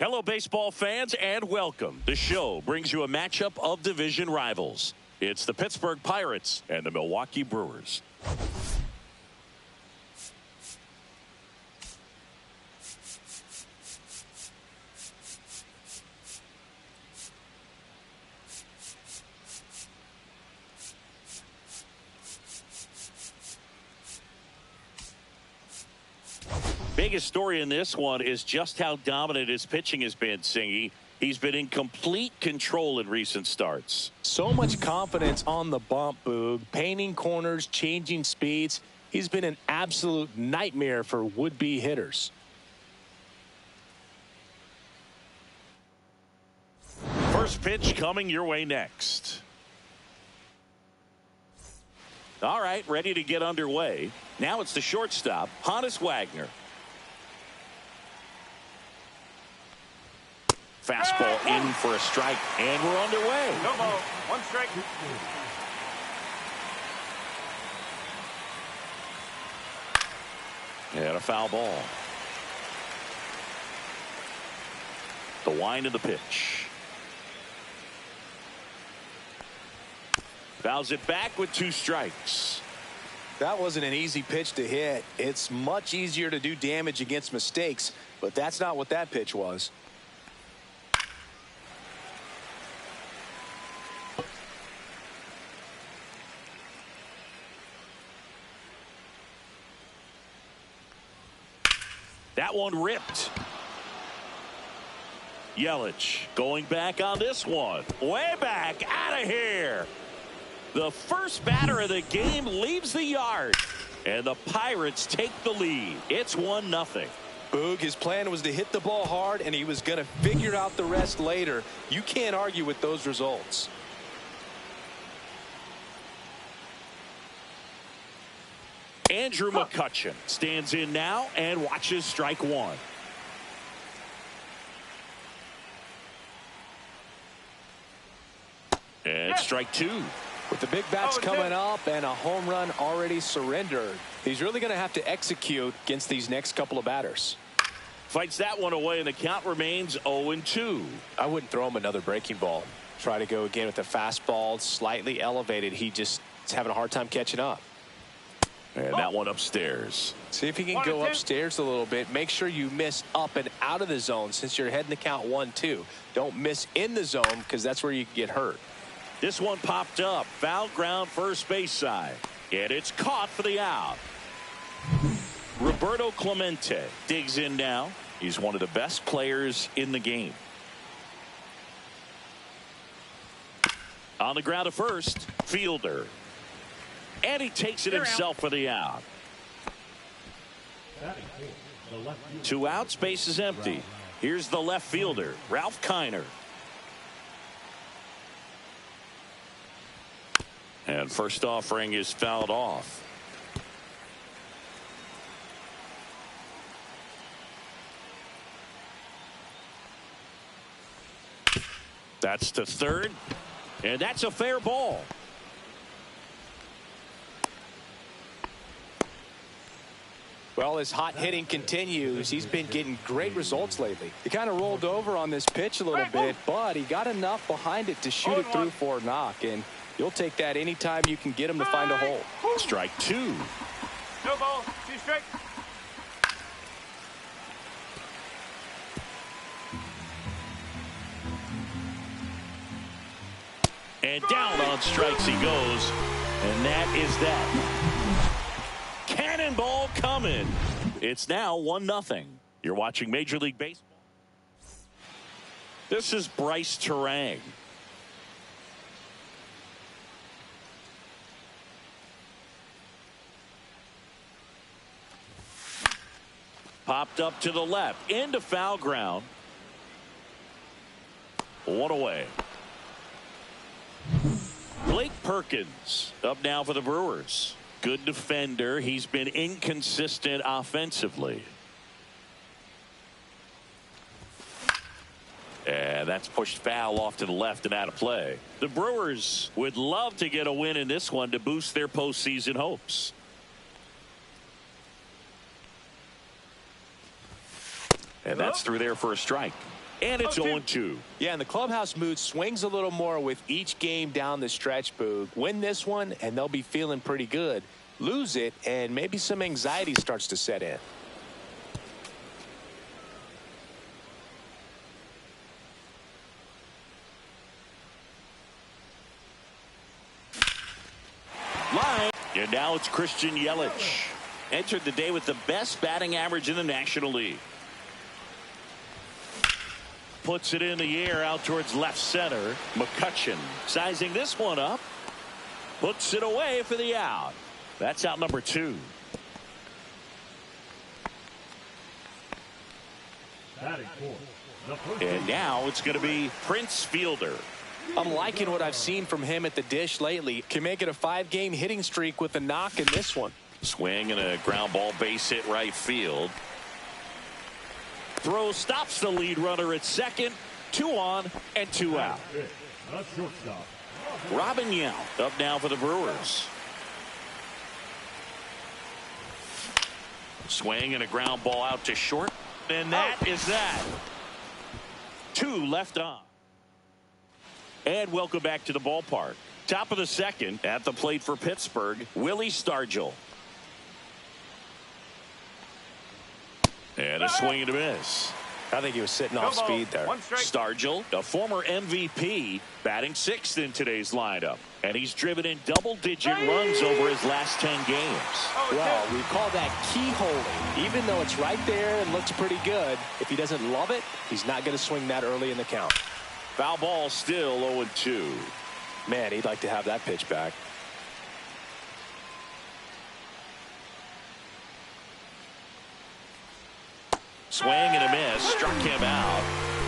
Hello, baseball fans, and welcome. The show brings you a matchup of division rivals. It's the Pittsburgh Pirates and the Milwaukee Brewers. Biggest story in this one is just how dominant his pitching has been, Singy. He's been in complete control in recent starts. So much confidence on the bump, Boog. Painting corners, changing speeds. He's been an absolute nightmare for would-be hitters. First pitch coming your way next. All right, ready to get underway. Now it's the shortstop, Honus Wagner. Fastball in for a strike, and we're underway. No ball, one strike. And a foul ball. The wind of the pitch. Fouls it back with 2 strikes. That wasn't an easy pitch to hit. It's much easier to do damage against mistakes, but that's not what that pitch was. That one ripped. Yelich going back on this one. Way back, out of here. The first batter of the game leaves the yard, and the Pirates take the lead. It's 1-0. Boog, his plan was to hit the ball hard, and he was going to figure out the rest later. You can't argue with those results. Andrew McCutchen stands in now and watches strike 1. And strike 2. With the big bats coming up and a home run already surrendered, he's really going to have to execute against these next couple of batters. Fights that one away, and the count remains 0-2. I wouldn't throw him another breaking ball. Try to go again with the fastball, slightly elevated. He's having a hard time catching up. And that one upstairs. See if he can go upstairs a little bit. Make sure you miss up and out of the zone since you're heading the count 1-2. Don't miss in the zone because that's where you can get hurt. This one popped up. Foul ground first base side. And it's caught for the out. Roberto Clemente digs in now. He's one of the best players in the game. On the ground to first, Fielder. And he takes it himself for the out. 2 outs, base is empty. Here's the left fielder, Ralph Kiner. And first offering is fouled off. That's to third. And that's a fair ball. Well, his hot hitting continues. He's been getting great results lately. He kind of rolled over on this pitch a little bit, but he got enough behind it to shoot it through for a knock. And you'll take that anytime you can get him to find a hole. Strike 2. No ball, 2 strikes. And down on strikes he goes. And that is that. Cannonball coming. It's now 1-0. You're watching Major League Baseball. This is Bryce Terang. Popped up to the left into foul ground. 1 away. Blake Perkins up now for the Brewers. Good defender. He's been inconsistent offensively. And that's pushed foul off to the left and out of play. The Brewers would love to get a win in this one to boost their postseason hopes. And that's through there for a strike. And it's 0-2. Yeah, and the clubhouse mood swings a little more with each game down the stretch, Boog. Win this one, and they'll be feeling pretty good. Lose it, and maybe some anxiety starts to set in. Line. And now it's Christian Yelich. Entered the day with the best batting average in the National League. Puts it in the air out towards left center. McCutchen sizing this one up. Puts it away for the out. That's out number 2. And now it's going to be Prince Fielder. I'm liking what I've seen from him at the dish lately. Can make it a 5-game hitting streak with a knock in this one. Swing and a ground ball base hit right field. Throw stops the lead runner at second. 2 on and 2 out. Robin Yount up now for the Brewers. Swing and a ground ball out to short. And that is that. 2 left on. And welcome back to the ballpark. Top of the second, at the plate for Pittsburgh, Willie Stargell. And a swing and a miss. I think he was sitting off speed there. Stargell, a former MVP, batting 6th in today's lineup. And he's driven in double-digit runs over his last 10 games. Well, we call that keyholing. Even though it's right there and looks pretty good, if he doesn't love it, he's not going to swing that early in the count. Foul ball still 0-2. Man, he'd like to have that pitch back. Swing and a miss. Struck him out.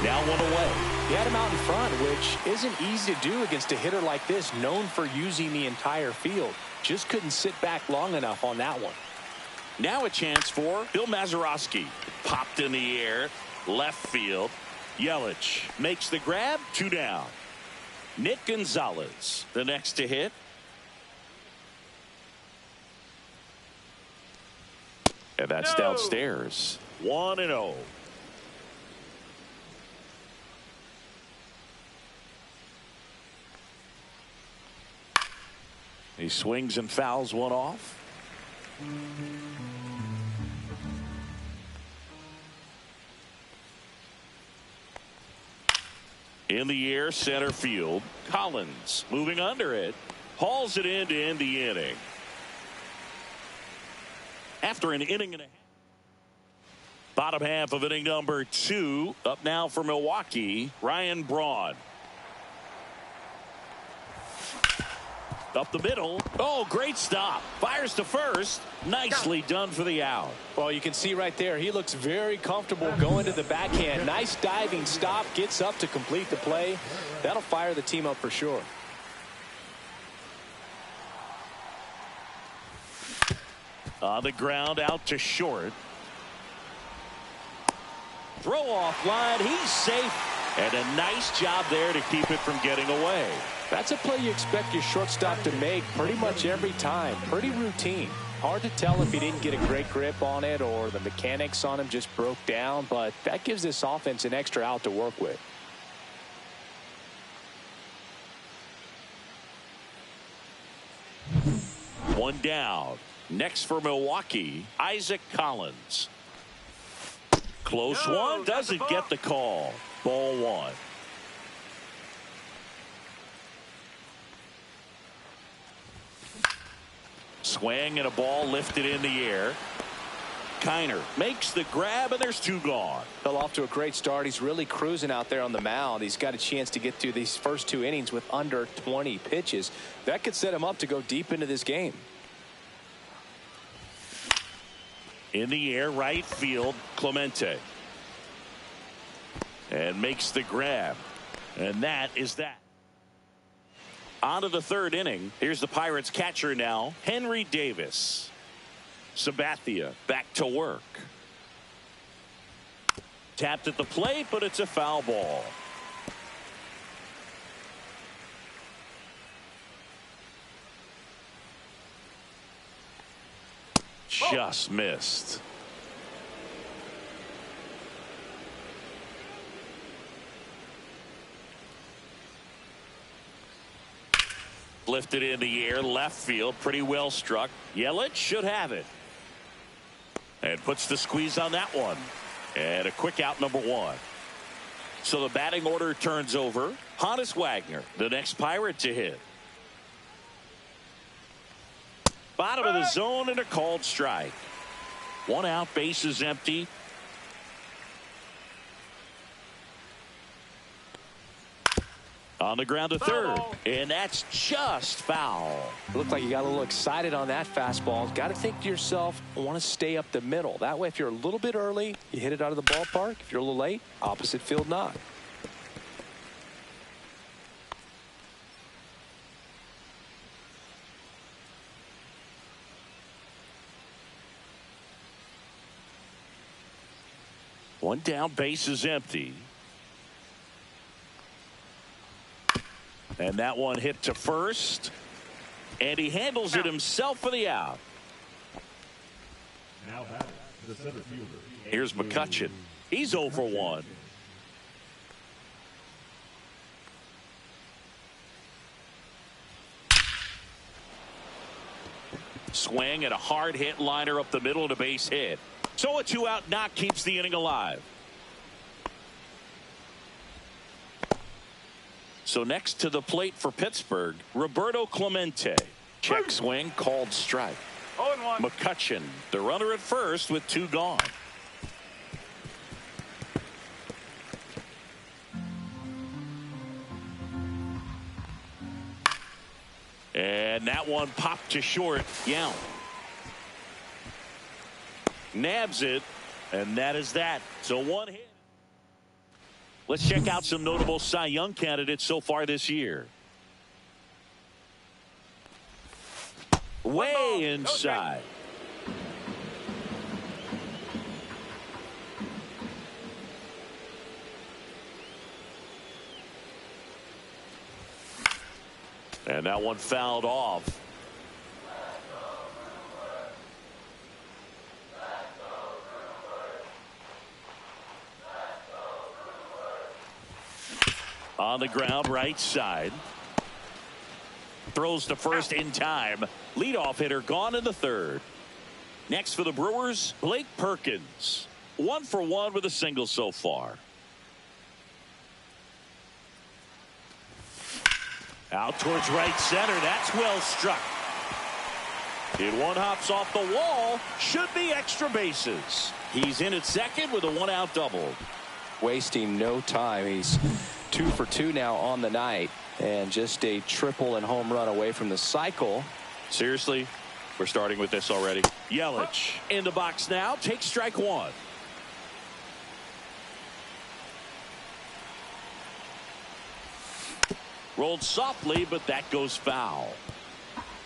Now 1 away. He had him out in front, which isn't easy to do against a hitter like this, known for using the entire field. Just couldn't sit back long enough on that one. Now a chance for Bill Mazeroski. Popped in the air. Left field. Yelich makes the grab. 2 down. Nick Gonzalez, the next to hit. And that's downstairs. 1-0. He swings and fouls one off. In the air, center field. Collins moving under it. Hauls it in to end the inning. After an inning and a half. Bottom half of inning number 2. Up now for Milwaukee, Ryan Braun. Up the middle. Oh, great stop. Fires to first. Nicely done for the out. Well, you can see right there, he looks very comfortable going to the backhand. Nice diving stop. Gets up to complete the play. That'll fire the team up for sure. On the ground, out to short. Throw off line. He's safe. And a nice job there to keep it from getting away. That's a play you expect your shortstop to make pretty much every time. Pretty routine. Hard to tell if he didn't get a great grip on it or the mechanics on him just broke down, but that gives this offense an extra out to work with. One down. Next for Milwaukee, Isaac Collins. Close one. Doesn't get the call. Ball 1. Swing and a ball lifted in the air. Kiner makes the grab, and there's 2 gone. Well, off to a great start. He's really cruising out there on the mound. He's got a chance to get through these first 2 innings with under 20 pitches. That could set him up to go deep into this game. In the air, right field, Clemente. And makes the grab. And that is that. On to the 3rd inning. Here's the Pirates catcher now, Henry Davis. Sabathia back to work. Tapped at the plate, but it's a foul ball. Just missed. Lifted in the air, left field, pretty well struck. Yelich should have it. And puts the squeeze on that one. And a quick out, number one. So the batting order turns over. Honus Wagner, the next Pirate to hit. Bottom of the zone and a called strike. One out, bases empty. On the ground to third, and that's just foul. Looked like you got a little excited on that fastball. Got to think to yourself, I want to stay up the middle. That way, if you're a little bit early, you hit it out of the ballpark. If you're a little late, opposite field knock. One down, base is empty. And that one hit to first. And he handles it himself for the out. Now batting, the center fielder. Here's McCutchen. He's 0 for 1. Swing and a hard hit liner up the middle and a base hit. So a 2-out knock keeps the inning alive. So next to the plate for Pittsburgh, Roberto Clemente. Check swing, called strike. 0-1. McCutchen, the runner at first with 2 gone. And that one popped to short. Young nabs it, and that is that. So one hit. Let's check out some notable Cy Young candidates so far this year. Way inside. And that one fouled off. On the ground, right side. Throws to first in time. Leadoff hitter gone in the third. Next for the Brewers, Blake Perkins. 1 for 1 with a single so far. Out towards right center. That's well struck. It one hops off the wall. Should be extra bases. He's in at second with a 1-out double. Wasting no time. He's 2 for 2 now on the night, and just a triple and home run away from the cycle. Seriously, we're starting with this already. Yelich in the box now. Takes strike 1. Rolled softly, but that goes foul.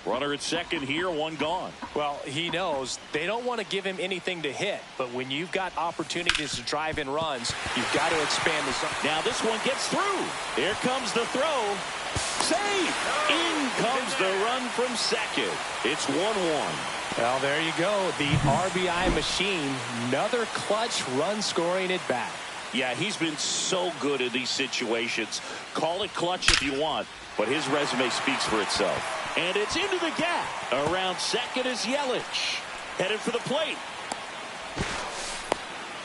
Runner at second here, 1 gone. Well, he knows they don't want to give him anything to hit, but when you've got opportunities to drive in runs, you've got to expand the zone. Now this one gets through. Here comes the throw. Safe. In comes the run from second. It's 1-1. Well, there you go. The RBI machine. Another clutch run scoring at bat. Yeah, he's been so good in these situations. Call it clutch if you want, but his resume speaks for itself. And it's into the gap. Around second is Yelich. Headed for the plate.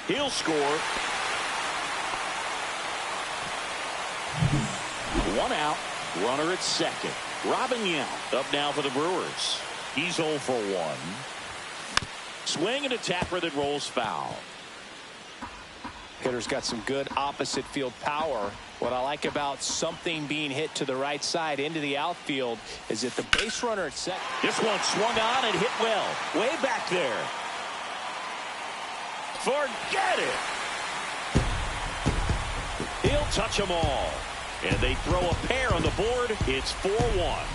He'll score. 1 out. Runner at second. Robin Yount up now for the Brewers. He's 0 for 1. Swing and a tapper that rolls foul. Hitter's got some good opposite field power. What I like about something being hit to the right side into the outfield is that the base runner at second. This one swung on and hit well. Way back there. Forget it. He'll touch them all. And they throw a pair on the board. It's 4-1.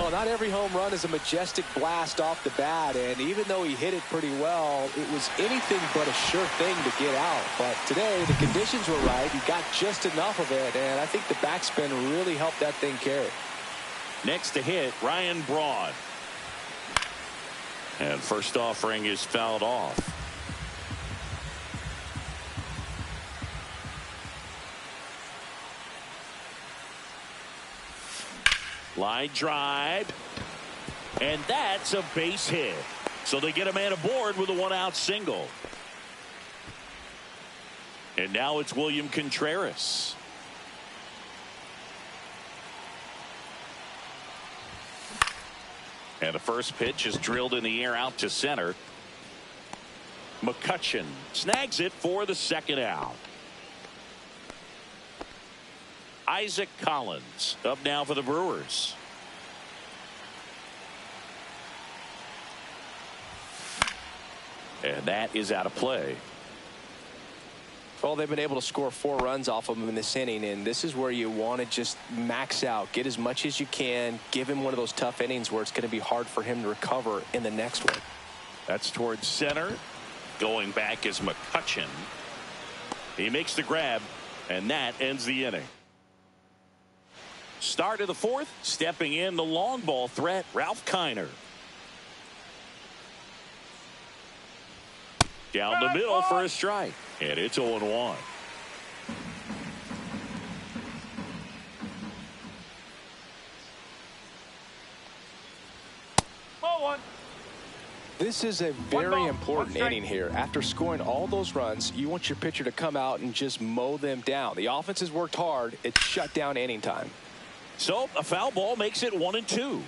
Well, not every home run is a majestic blast off the bat, and even though he hit it pretty well, it was anything but a sure thing to get out. But today, the conditions were right. He got just enough of it, and I think the backspin really helped that thing carry. Next to hit, Ryan Braun. And first offering is fouled off. Line drive. And that's a base hit. So they get a man aboard with a one-out single. And now it's William Contreras. And the first pitch is drilled in the air out to center. McCutchen snags it for the second out. Isaac Collins up now for the Brewers. And that is out of play. Well, they've been able to score 4 runs off of him in this inning, and this is where you want to just max out, get as much as you can, give him one of those tough innings where it's going to be hard for him to recover in the next one. That's towards center. Going back is McCutchen. He makes the grab, and that ends the inning. Start of the 4th, stepping in the long ball threat, Ralph Kiner. Down the middle for a strike, and it's 0-1. This is a very important inning here. After scoring all those runs, you want your pitcher to come out and just mow them down. The offense has worked hard. It's shut down inning time. So a foul ball makes it 1-2.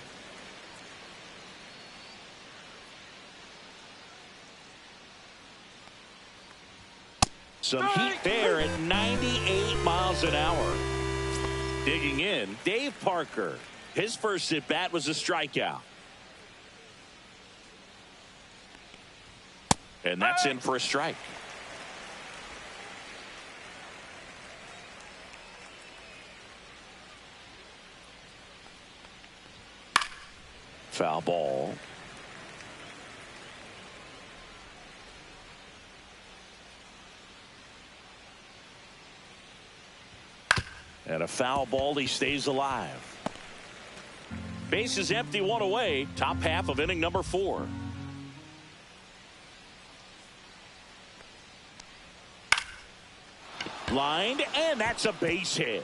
Some heat there at 98 miles an hour. Digging in, Dave Parker. His first at bat was a strikeout. And that's in for a strike. Foul ball. And a foul ball. He stays alive. Base is empty, 1 away. Top half of inning number 4. Lined, and that's a base hit.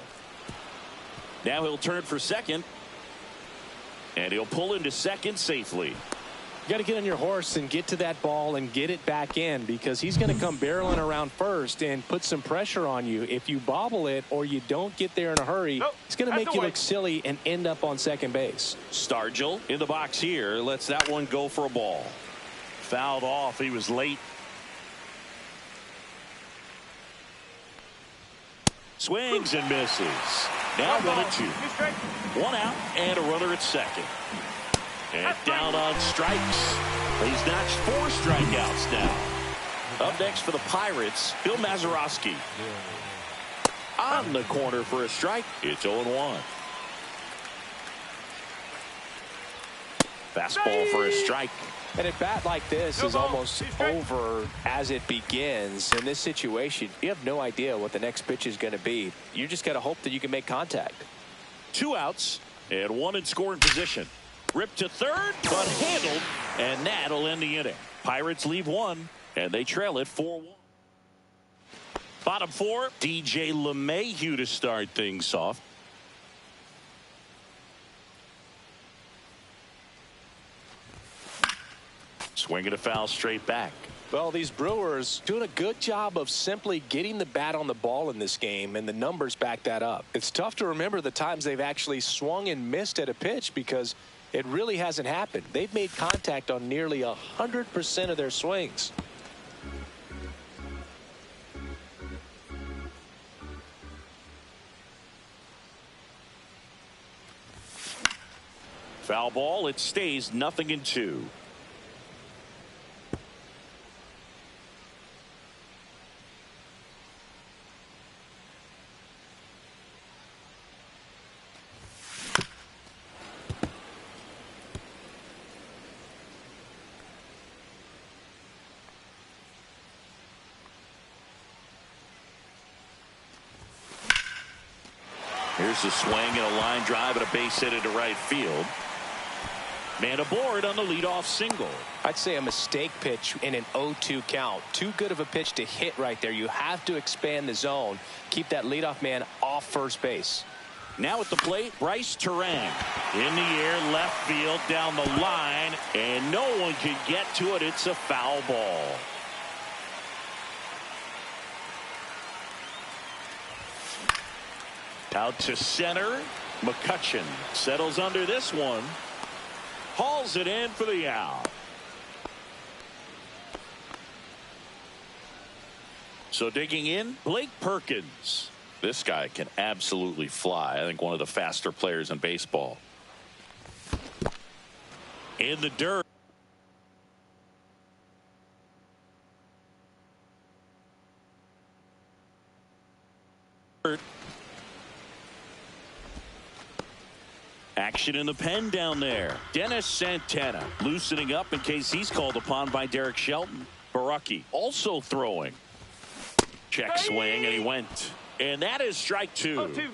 Now he'll turn for second. And he'll pull into second safely. You got to get on your horse and get to that ball and get it back in, because he's going to come barreling around first and put some pressure on you. If you bobble it or you don't get there in a hurry, it's going to make you look silly and end up on second base. Stargell in the box here. Lets that one go for a ball. Fouled off. He was late. Swings and misses. Now 1-2. 1 out and a runner at second. And down on strikes. He's notched 4 strikeouts now. Up next for the Pirates, Bill Mazeroski. On the corner for a strike. It's 0-1. Fastball for a strike. And a bat like this is almost over as it begins. In this situation, you have no idea what the next pitch is going to be. You just got to hope that you can make contact. 2 outs and 1 in scoring position. Ripped to third, but handled, and that'll end the inning. Pirates leave 1, and they trail it 4-1. Bottom 4, DJ LeMahieu to start things off. Swinging a foul straight back. Well, these Brewers doing a good job of simply getting the bat on the ball in this game, and the numbers back that up. It's tough to remember the times they've actually swung and missed at a pitch, because it really hasn't happened. They've made contact on nearly 100% of their swings. Foul ball. It stays 0-2. Here's the swing and a line drive and a base hit into right field. Man aboard on the leadoff single. I'd say a mistake pitch in an 0-2 count. Too good of a pitch to hit right there. You have to expand the zone. Keep that leadoff man off first base. Now at the plate, Bryce Turang. In the air, left field, down the line, and no one can get to it. It's a foul ball. Out to center. McCutchen settles under this one. Hauls it in for the out. So digging in, Blake Perkins. This guy can absolutely fly. I think one of the faster players in baseball. In the dirt. Action in the pen down there. Dennis Santana loosening up in case he's called upon by Derek Shelton. Baraki also throwing. Check swing, and he went. And that is strike two. 0-2.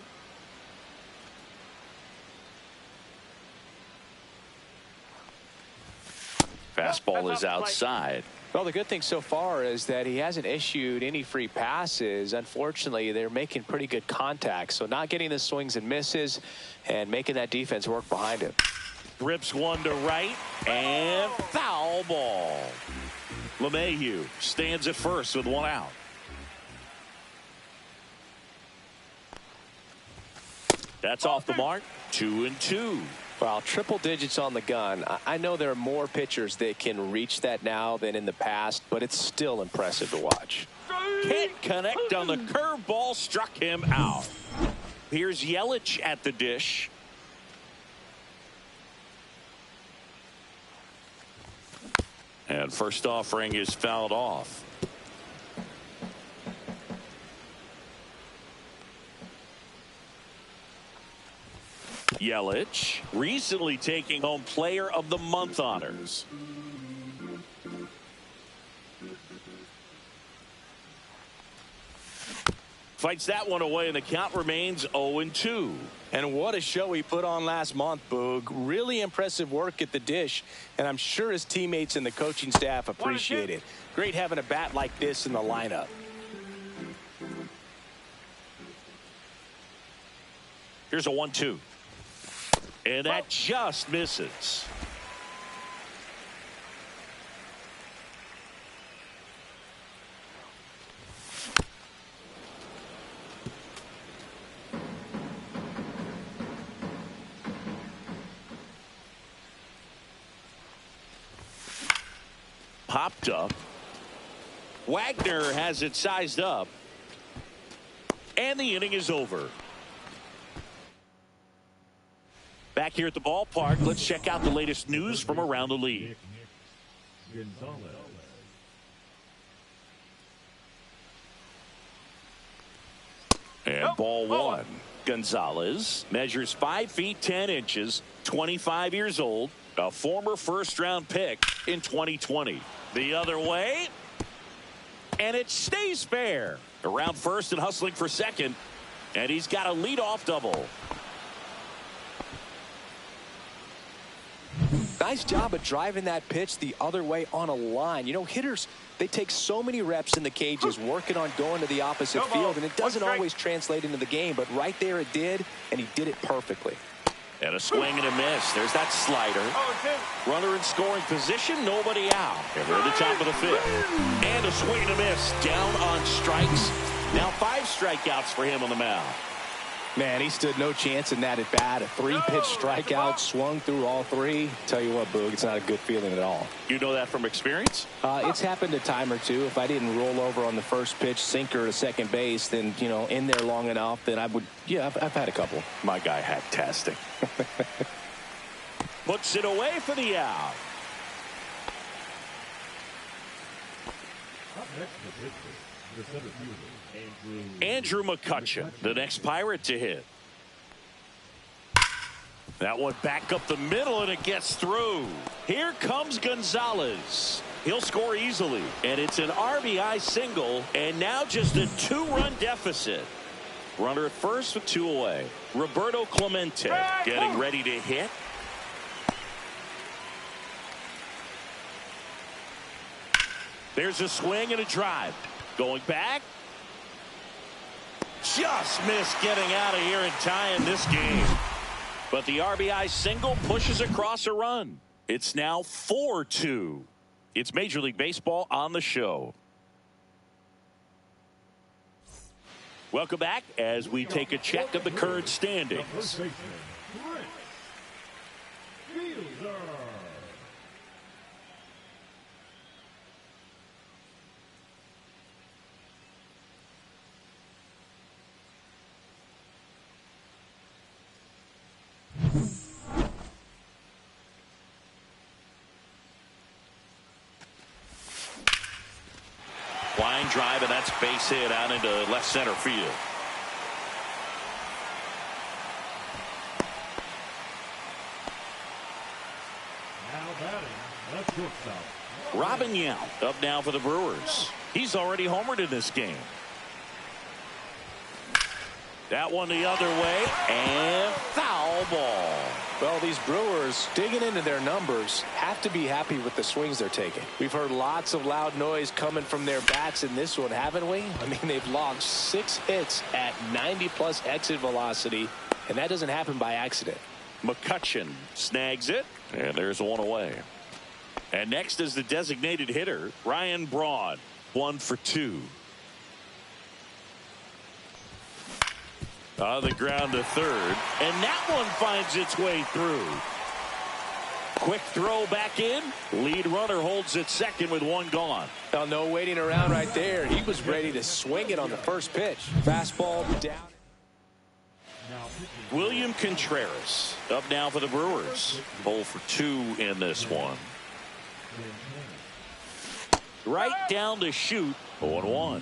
Fastball is outside. Well, the good thing so far is that he hasn't issued any free passes. Unfortunately, they're making pretty good contact. So not getting the swings and misses and making that defense work behind him. Rips one to right and foul ball. LeMahieu stands at first with one out. That's off the mark. 2-2. Well, triple digits on the gun. I know there are more pitchers that can reach that now than in the past, but it's still impressive to watch. Can't connect on the curveball, struck him out. Here's Yelich at the dish. And first offering is fouled off. Yelich recently taking home Player of the Month honors. Fights that one away, and the count remains 0-2. And what a show he put on last month, Boog. Really impressive work at the dish, and I'm sure his teammates and the coaching staff appreciate it. Great having a bat like this in the lineup. Here's a 1-2. And that just misses. Popped up. Wagner has it sized up. And the inning is over. Back here at the ballpark, let's check out the latest news from around the league. And ball one. Gonzalez measures 5 feet 10 inches, 25 years old, a former first-round pick in 2020. The other way, and it stays fair. Around first and hustling for second, and he's got a leadoff double. Nice job of driving that pitch the other way on a line. You know, hitters, they take so many reps in the cages working on going to the opposite field, and it doesn't always translate into the game, but right there it did, and he did it perfectly. And a swing and a miss. There's that slider. Runner in scoring position, nobody out. And we're at the top of the fifth. And a swing and a miss. Down on strikes. Now 5 strikeouts for him on the mound. Man, he stood no chance in that at bat. A 3-pitch strikeout, swung through all 3. Tell you what, Boog, it's not a good feeling at all. You know that from experience? It's happened a time or two. If I didn't roll over on the first pitch, sinker to second base, then, you know, in there long enough, then I would, yeah, I've had a couple. My guy had testing. Puts it away for the out. Up next to Pittsburgh, the center fielder, Andrew McCutchen, the next Pirate to hit. That one back up the middle, and it gets through. Here comes Gonzalez. He'll score easily, and it's an RBI single, and now just a 2-run deficit. Runner at first with 2 away. Roberto Clemente getting ready to hit. There's a swing and a drive. Going back. Just missed getting out of here and tying this game. But the RBI single pushes across a run. It's now 4-2. It's Major League Baseball on the show. Welcome back as we take a check of the current standings. Line drive, and that's base hit out into left center field. Now batting, the shortstop. Robin Yount up now for the Brewers. He's already homered in this game. That one the other way, and foul ball. Well, these Brewers, digging into their numbers, have to be happy with the swings they're taking. We've heard lots of loud noise coming from their bats in this one, haven't we? I mean, they've logged 6 hits at 90-plus exit velocity, and that doesn't happen by accident. McCutchen snags it, and there's one away. And next is the designated hitter, Ryan Braun, 1 for 2. On the ground to third, and that one finds its way through. Quick throw back in. Lead runner holds at second with 1 gone. Well, no waiting around right there. He was ready to swing it on the first pitch. Fastball down. William Contreras up now for the Brewers. 0 for 2 in this one. Right down to shoot. 0-1.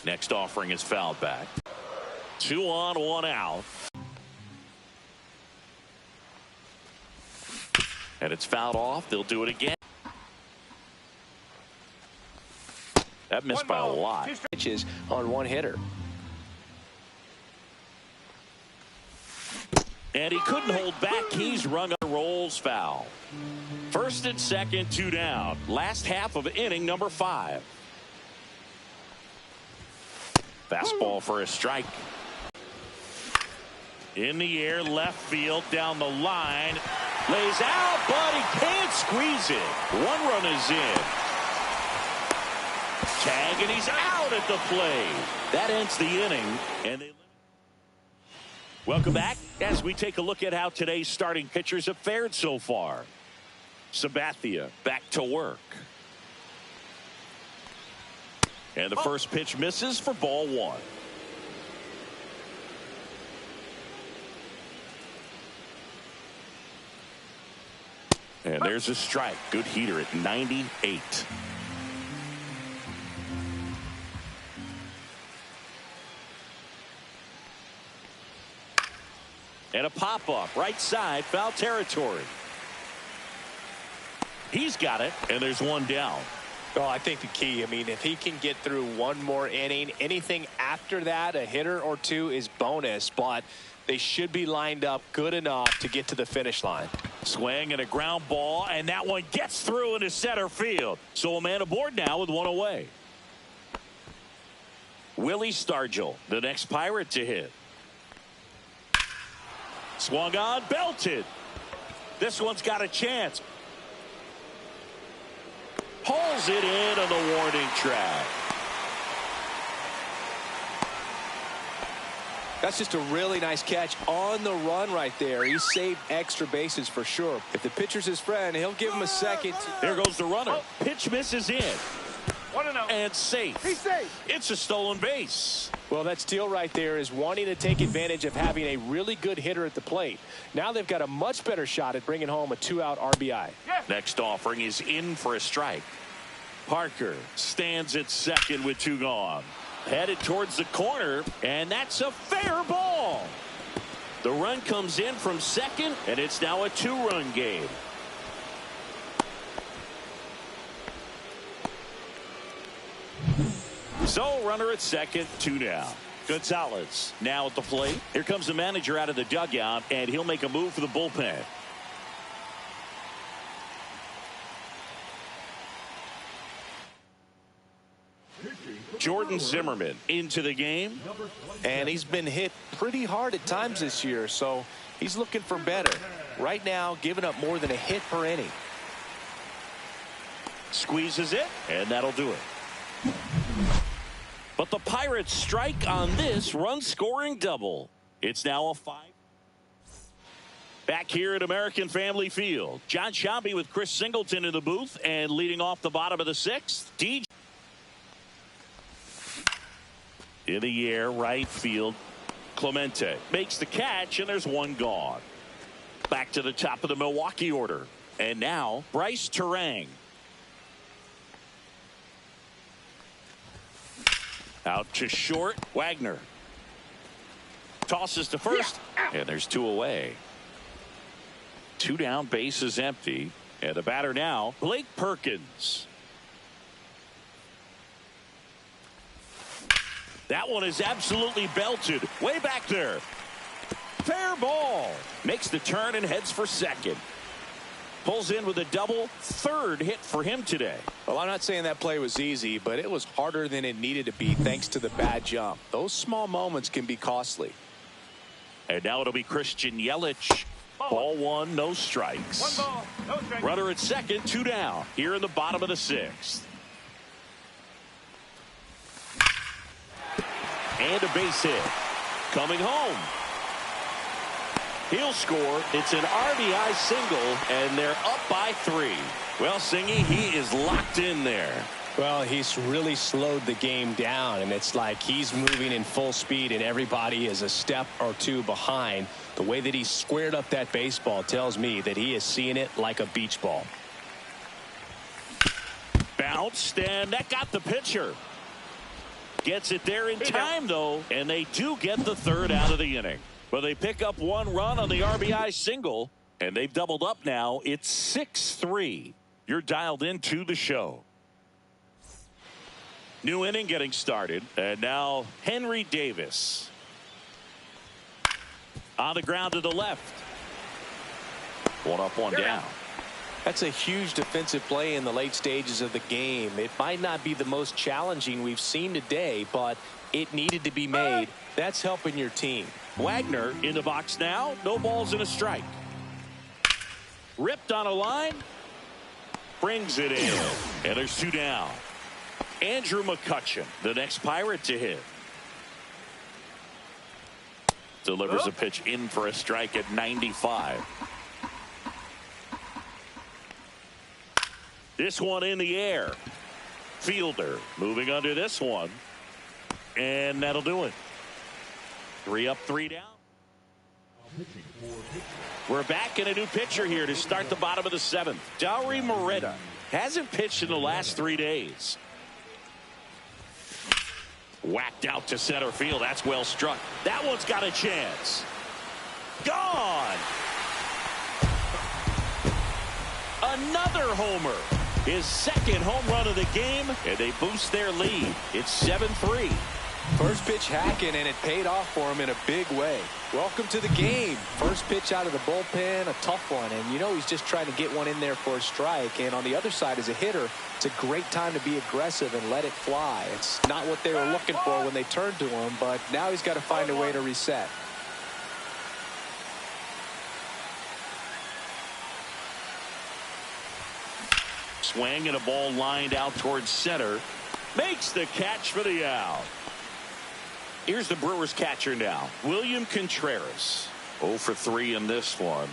Next offering is fouled back. 2 on, 1 out. And it's fouled off. They'll do it again. That missed by a lot. Pitches on one hitter. And he couldn't hold back. He's rung a rolls foul. First and second, 2 down. Last half of inning number 5. Fastball for a strike. In the air, left field, down the line. Lays out, but he can't squeeze it. 1 run is in. Tag, and he's out at the plate. That ends the inning. And welcome back as we take a look at how today's starting pitchers have fared so far. Sabathia back to work. And the first pitch misses for ball 1. And there's a strike. Good heater at 98. And a pop-up right side, foul territory. He's got it, and there's 1 down. Well, I think the key, I mean, if he can get through 1 more inning, anything after that, a hitter or 2 is bonus, but they should be lined up good enough to get to the finish line. Swing and a ground ball, and that one gets through into center field. So a man aboard now with 1 away. Willie Stargell, the next Pirate to hit. Swung on, belted. This one's got a chance. Pulls it in on the warning track. That's just a really nice catch on the run right there. He saved extra bases for sure. If the pitcher's his friend, he'll give him a second. There goes the runner. Pitch misses in. 1-0. And safe. He's safe. It's a stolen base. Well, that steal right there is wanting to take advantage of having a really good hitter at the plate. Now they've got a much better shot at bringing home a 2-out RBI. Yes. Next offering is in for a strike. Parker stands at second with 2 gone. Headed towards the corner, and that's a fair ball. The run comes in from second, and it's now a 2-run game. So runner at second, 2 down. Gonzalez now at the plate. Here comes the manager out of the dugout, and he'll make a move for the bullpen. Jordan Zimmerman into the game. And he's been hit pretty hard at times this year, so he's looking for better. Right now, giving up more than a hit per inning. Squeezes it, and that'll do it. But the Pirates strike on this run-scoring double. It's now a 5. Back here at American Family Field, John Shambi with Chris Singleton in the booth, and leading off the bottom of the 6th, DJ. In the air, right field, Clemente makes the catch, and there's 1 gone. Back to the top of the Milwaukee order, and now Bryce Terang. Out to short, Wagner tosses to first, and there's 2 away. 2 down, base is empty, and the batter now, Blake Perkins. That one is absolutely belted way back there. Fair ball. Makes the turn and heads for second. Pulls in with a double, 3rd hit for him today. Well, I'm not saying that play was easy, but it was harder than it needed to be thanks to the bad jump. Those small moments can be costly. And now it'll be Christian Yelich. Ball 1, no strikes. 1 ball, no strikes. Runner at second, 2 down. Here in the bottom of the 6th. And a base hit. Coming home. He'll score. It's an RBI single, and they're up by 3. Well, Singy, he is locked in there. Well, he's really slowed the game down, and it's like he's moving in full speed, and everybody is a step or 2 behind. The way that he squared up that baseball tells me that he is seeing it like a beach ball. Bounced, and that got the pitcher. Gets it there in time, though, and they do get the third out of the inning. But they pick up one run on the RBI single, and they've doubled up now. It's 6-3. You're dialed into the show. New inning getting started, and now Henry Davis. On the ground to the left. One up, one down. That's a huge defensive play in the late stages of the game. It might not be the most challenging we've seen today, but it needed to be made. That's helping your team. Wagner in the box now. No balls and a strike. Ripped on a line. Brings it in. And there's two down. Andrew McCutchen, the next Pirate to hit. Delivers a pitch in for a strike at 95. This one in the air. Fielder moving under this one. And that'll do it. 3 up, 3 down. We're back in a new pitcher here to start the bottom of the 7th. Dauri Moreta hasn't pitched in the last 3 days. Whacked out to center field. That's well struck. That one's got a chance. Gone. Another homer. His second home run of the game, and they boost their lead. It's 7-3. First pitch hacking, and it paid off for him in a big way. Welcome to the game. First pitch out of the bullpen, a tough one, and you know he's just trying to get one in there for a strike. And on the other side, as a hitter, it's a great time to be aggressive and let it fly. It's not what they were looking for when they turned to him, but now he's got to find a way to reset. Swing and a ball lined out towards center. Makes the catch for the out. Here's the Brewers catcher now, William Contreras. 0 for 3 in this one.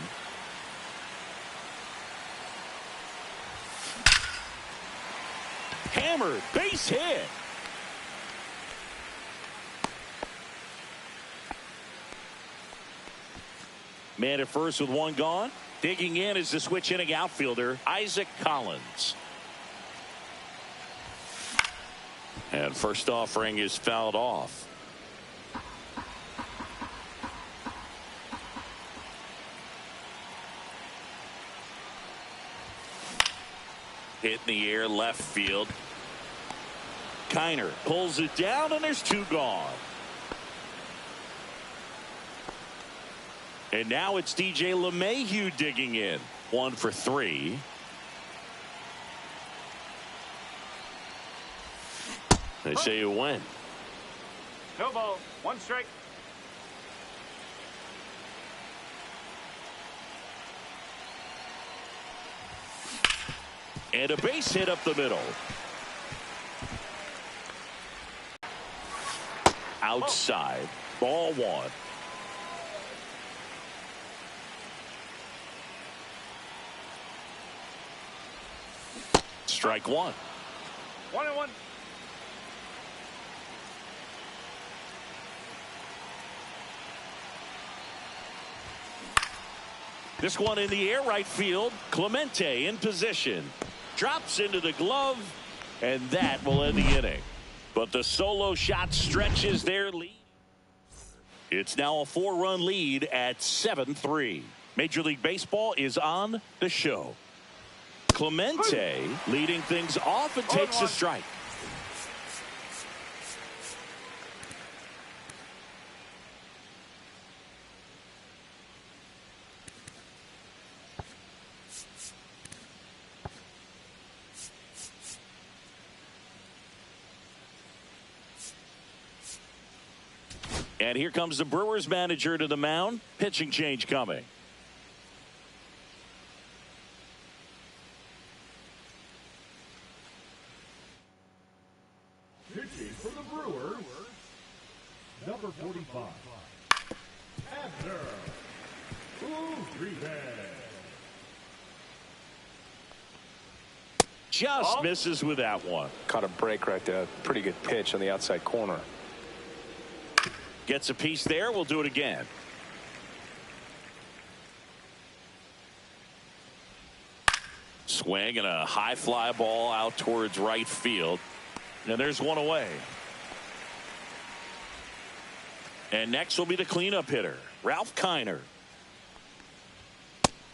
Hammered, base hit. Man at first with one gone. Digging in is the switch inning outfielder, Isaac Collins. And first offering is fouled off. Hit in the air left field. Kiner pulls it down, and there's 2 gone. And now it's DJ LeMahieu digging in. 1 for 3. They say you win. No ball. 1 strike. And a base hit up the middle. Outside. Ball 1. Strike 1. 1-1. This one in the air right field. Clemente in position. Drops into the glove, and that will end the inning. But the solo shot stretches their lead. It's now a 4-run lead at 7-3. Major League Baseball is on the show. Clemente leading things off and takes a strike. And here comes the Brewers manager to the mound. Pitching change coming. Pitching for the Brewers, number 45, Abner Uribe. Just misses with that one. Caught a break right there. Pretty good pitch on the outside corner. Gets a piece there. We'll do it again. Swing and a high fly ball out towards right field. And there's one away. And next will be the cleanup hitter, Ralph Kiner.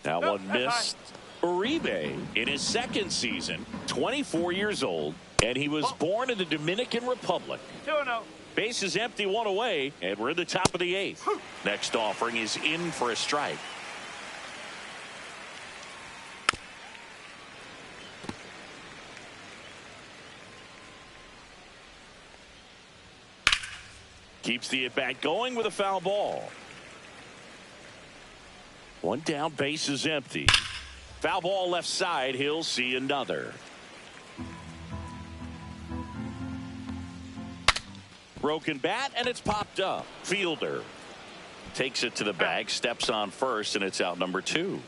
That one missed. Uribe in his second season, 24 years old, and he was born in the Dominican Republic. 2-0. Base is empty, one away, and we're in the top of the eighth. Next offering is in for a strike. Keeps the at-bat going with a foul ball. One down, base is empty. Foul ball left side, he'll see another. Broken bat, and it's popped up. Fielder takes it to the bag, steps on first, and it's out number 2.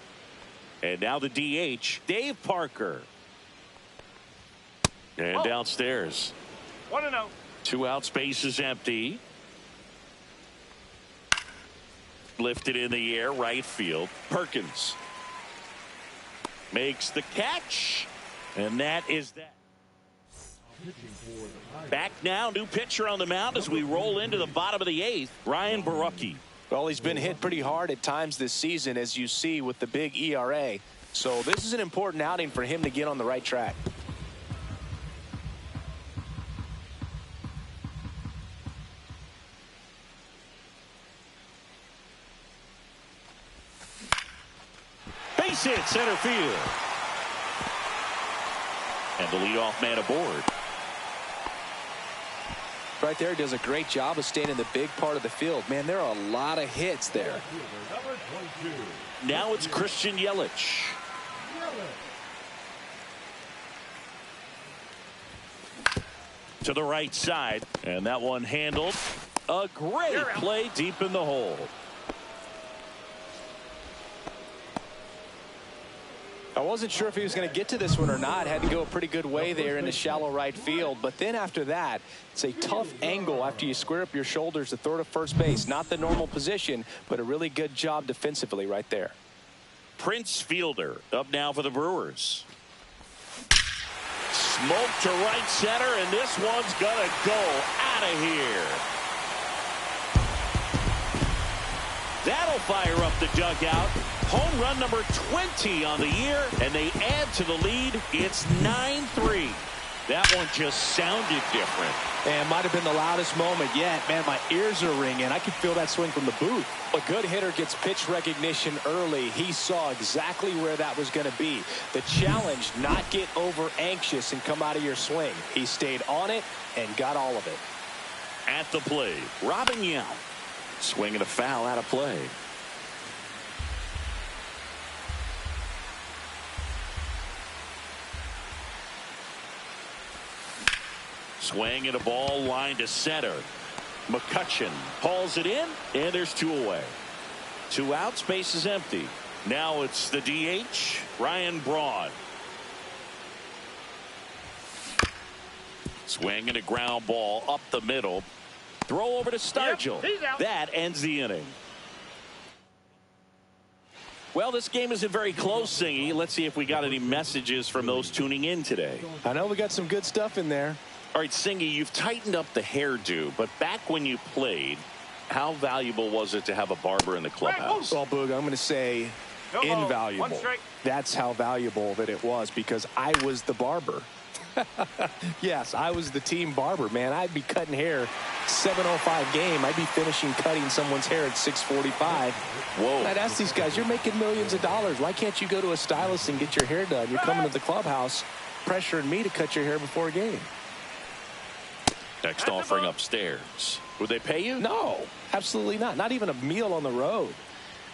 And now the DH, Dave Parker. And downstairs. 1-0. 2 outs, base is empty. Lifted in the air, right field. Perkins makes the catch, and that is that. Back now, new pitcher on the mound as we roll into the bottom of the 8th, Ryan Borucki. Well, he's been hit pretty hard at times this season, as you see with the big ERA. So this is an important outing for him to get on the right track. Base hit, center field. And the leadoff man aboard. Right there, does a great job of staying in the big part of the field. Man, there are a lot of hits there. Now it's Christian Yelich. To the right side, and that one handled. A great play deep in the hole. I wasn't sure if he was going to get to this one or not. Had to go a pretty good way there in the shallow right field. But then after that, it's a tough angle after you square up your shoulders to throw to first base. Not the normal position, but a really good job defensively right there. Prince Fielder up now for the Brewers. Smoke to right center, and this one's going to go out of here. That'll fire up the dugout. Home run number 20 on the year, and they add to the lead. It's 9-3. That one just sounded different. And might have been the loudest moment yet. Man, my ears are ringing. I could feel that swing from the booth. A good hitter gets pitch recognition early. He saw exactly where that was going to be. The challenge, not get over anxious and come out of your swing. He stayed on it and got all of it. At the plate, Robin Yount. Swinging a foul out of play. Swing and a ball line to center. McCutchen hauls it in, and there's 2 away. 2 outs, base is empty. Now it's the DH, Ryan Braun. Swing and a ground ball up the middle. Throw over to Stargell. That ends the inning. Well, this game isn't very close, Singy. Let's see if we got any messages from those tuning in today. I know we got some good stuff in there. All right, Singy, you've tightened up the hairdo, but back when you played, how valuable was it to have a barber in the clubhouse? Well, Boog, I'm going to say invaluable. That's how valuable that it was, because I was the barber. Yes, I was the team barber, man. I'd be cutting hair 7:05 game. I'd be finishing cutting someone's hair at 6:45. Whoa. I'd ask these guys, you're making millions of dollars. Why can't you go to a stylist and get your hair done? You're coming to the clubhouse pressuring me to cut your hair before a game. Next offering upstairs. Would they pay you? No, absolutely not. Not even a meal on the road.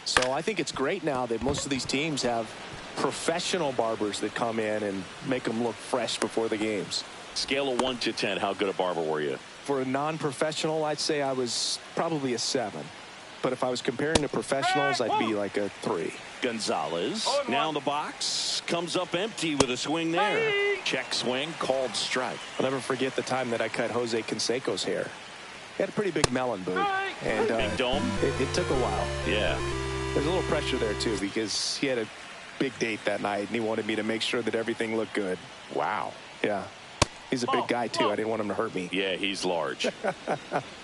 So I think it's great now that most of these teams have professional barbers that come in and make them look fresh before the games. Scale of 1 to 10, how good a barber were you? For a non-professional, I'd say I was probably a 7. But if I was comparing to professionals, I'd be like a 3. Gonzalez now in the box, comes up empty with a swing there. Check swing, called strike. I'll never forget the time that I cut Jose Canseco's hair. He had a pretty big melon, Boo. And big dome? It took a while. Yeah. There's a little pressure there, too, because he had a big date that night, and he wanted me to make sure that everything looked good. Wow. Yeah. He's a big guy, too. I didn't want him to hurt me. Yeah, he's large.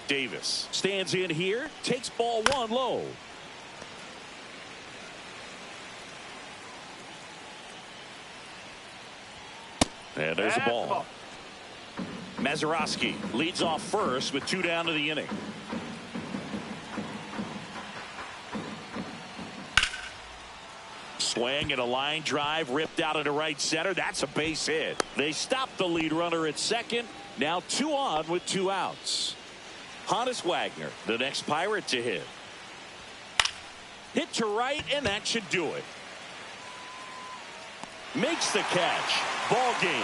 Davis stands in here, takes ball one low. And there's a ball. Mazeroski leads off first with 2 down to the inning. Swing and a line drive ripped out into right center. That's a base hit. They stop the lead runner at second. Now 2 on with 2 outs. Honus Wagner, the next Pirate to hit. Hit to right, and that should do it. Makes the catch. Ball game.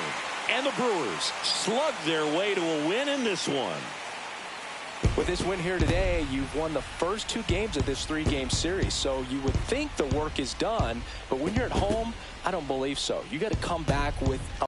And the Brewers slug their way to a win in this one. With this win here today, you've won the first 2 games of this 3-game series. So you would think the work is done. But when you're at home, I don't believe so. You got to come back with a